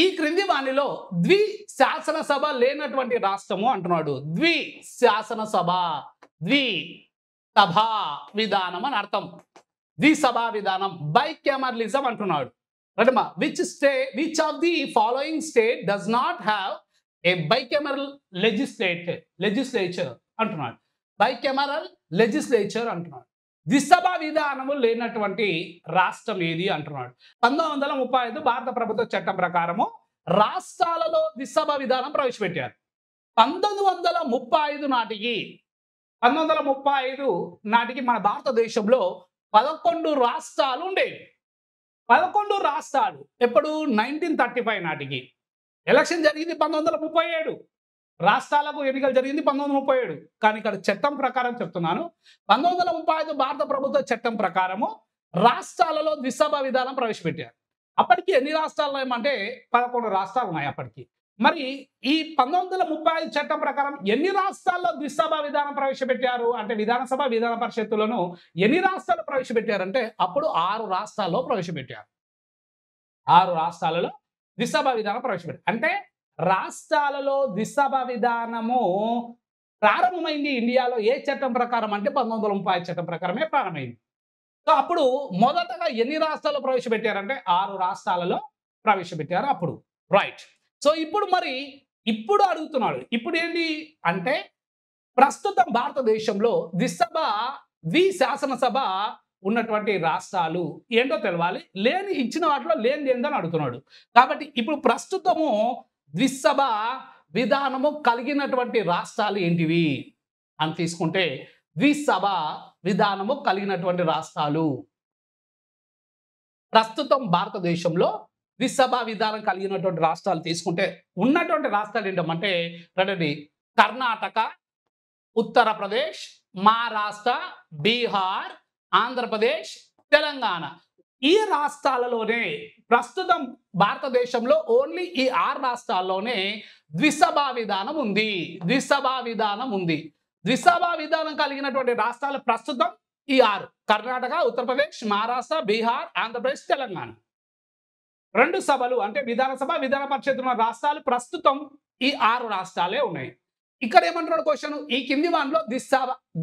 ఈ క్రింది వానిలో ద్వి శాసనసభ లేనటువంటి రాష్ట్రము అంటున్నాడు. ద్వి శాసనసభ, ద్వి సభా విధానం అని అర్థం. ద్విసభా విధానం, బైకామరలిజం అంటున్నాడు. రైటమ్మా, which of the following state does not have a bicameral legislature అంటున్నాడు. బైకామరల్ లెజిస్లేచర్ అంటున్నాడు. ద్విసభా విధానము లేనటువంటి రాష్ట్రం ఏది అంటున్నాడు. 1935 భారత ప్రభుత్వ చట్టం ప్రకారము రాష్ట్రాలలో ద్విసభా విధానం ప్రవేశపెట్టారు. 1935 నాటికి మన భారతదేశంలో 11 రాష్ట్రాలు ఉండేవి. 11 రాష్ట్రాలు. ఎప్పుడు? 1935 నాటికి. ఎలక్షన్ జరిగింది 1937. రాష్ట్రాలకు ఎన్నికలు జరిగింది 1937. కానీ ఇక్కడ చట్టం ప్రకారం చెప్తున్నాను, 1935 భారత ప్రభుత్వ చట్టం ప్రకారము రాష్ట్రాలలో ద్విసభ విధానం ప్రవేశపెట్టారు. అప్పటికి ఎన్ని రాష్ట్రాలు ఏమంటే 11 రాష్ట్రాలు ఉన్నాయి అప్పటికి. మరి ఈ 1935 చట్టం ప్రకారం ఎన్ని రాష్ట్రాల్లో ద్విసభ విధానం ప్రవేశపెట్టారు అంటే విధానసభ విధాన పరిషత్తులను ఎన్ని రాష్ట్రాలు ప్రవేశపెట్టారంటే అప్పుడు 6 రాష్ట్రాల్లో ప్రవేశపెట్టారు. 6 రాష్ట్రాలలో ద్విసభ విధానం ప్రవేశపెట్టారు. అంటే రాష్ట్రాలలో ద్విసభ విధానము ప్రారంభమైంది ఇండియాలో ఏ చట్టం ప్రకారం అంటే 1935 చట్టం ప్రకారమే ప్రారంభమైంది. సో అప్పుడు మొదటగా ఎన్ని రాష్ట్రాల్లో ప్రవేశపెట్టారంటే 6 రాష్ట్రాలలో ప్రవేశపెట్టారు అప్పుడు. రైట్. సో ఇప్పుడు అడుగుతున్నాడు, ఇప్పుడు ఏంటి అంటే ప్రస్తుతం భారతదేశంలో ద్వి శాసనసభ ఉన్నటువంటి రాష్ట్రాలు ఏంటో తెలవాలి. ఇచ్చిన వాటిలో లేనిదేందని అడుగుతున్నాడు. కాబట్టి ఇప్పుడు ప్రస్తుతము ద్విసభ విధానము కలిగినటువంటి రాష్ట్రాలు ఏంటివి అని తీసుకుంటే, ద్విసభ విధానము కలిగినటువంటి రాష్ట్రాలు ప్రస్తుతం భారతదేశంలో ద్విసభ విధానం కలిగినటువంటి రాష్ట్రాలు తీసుకుంటే ఉన్నటువంటి రాష్ట్రాలు ఏంటంటే రండి, కర్ణాటక, ఉత్తరప్రదేశ్, మహారాష్ట్ర, బీహార్, ఆంధ్రప్రదేశ్, తెలంగాణ. ఈ రాష్ట్రాలలోనే ప్రస్తుతం భారతదేశంలో ఓన్లీ ఈ 6 రాష్ట్రాల్లోనే ద్విసభా విధానం ఉంది. ద్విసభా విధానం కలిగినటువంటి రాష్ట్రాలు ప్రస్తుతం ఈ 6: కర్ణాటక, ఉత్తరప్రదేశ్, మహారాష్ట్ర, బీహార్, ఆంధ్రప్రదేశ్, తెలంగాణ. 2 సభలు అంటే విధానసభ విధాన పరిషత్ ఉన్న రాష్ట్రాలు ప్రస్తుతం ఈ 6 రాష్ట్రాలే ఉన్నాయి. ఇక్కడ ఏమంటున్నాడు క్వశ్చన్, ఈ కింది వానిలో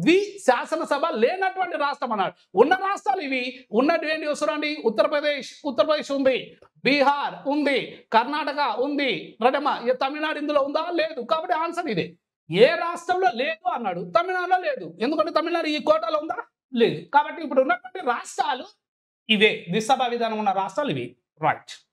ద్వి శాసనసభ లేనటువంటి రాష్ట్రం అన్నాడు. ఉన్న రాష్ట్రాలు ఇవి. ఉన్నది ఏంటి వస్తున్నాండి? ఉత్తరప్రదేశ్ ఉంది, బీహార్ ఉంది, కర్ణాటక ఉంది. రైటమ్మా, తమిళనాడు ఇందులో ఉందా? లేదు. కాబట్టి ఆన్సర్ ఇదే. ఏ రాష్ట్రంలో లేదు అన్నాడు? తమిళనాడులో లేదు. ఎందుకంటే తమిళనాడు ఈ కోటాలో ఉందా? లేదు. కాబట్టి ఇప్పుడు ఉన్నటువంటి రాష్ట్రాలు ఇవే. ద్విసభ విధానం ఉన్న రాష్ట్రాలు ఇవి. రైట్.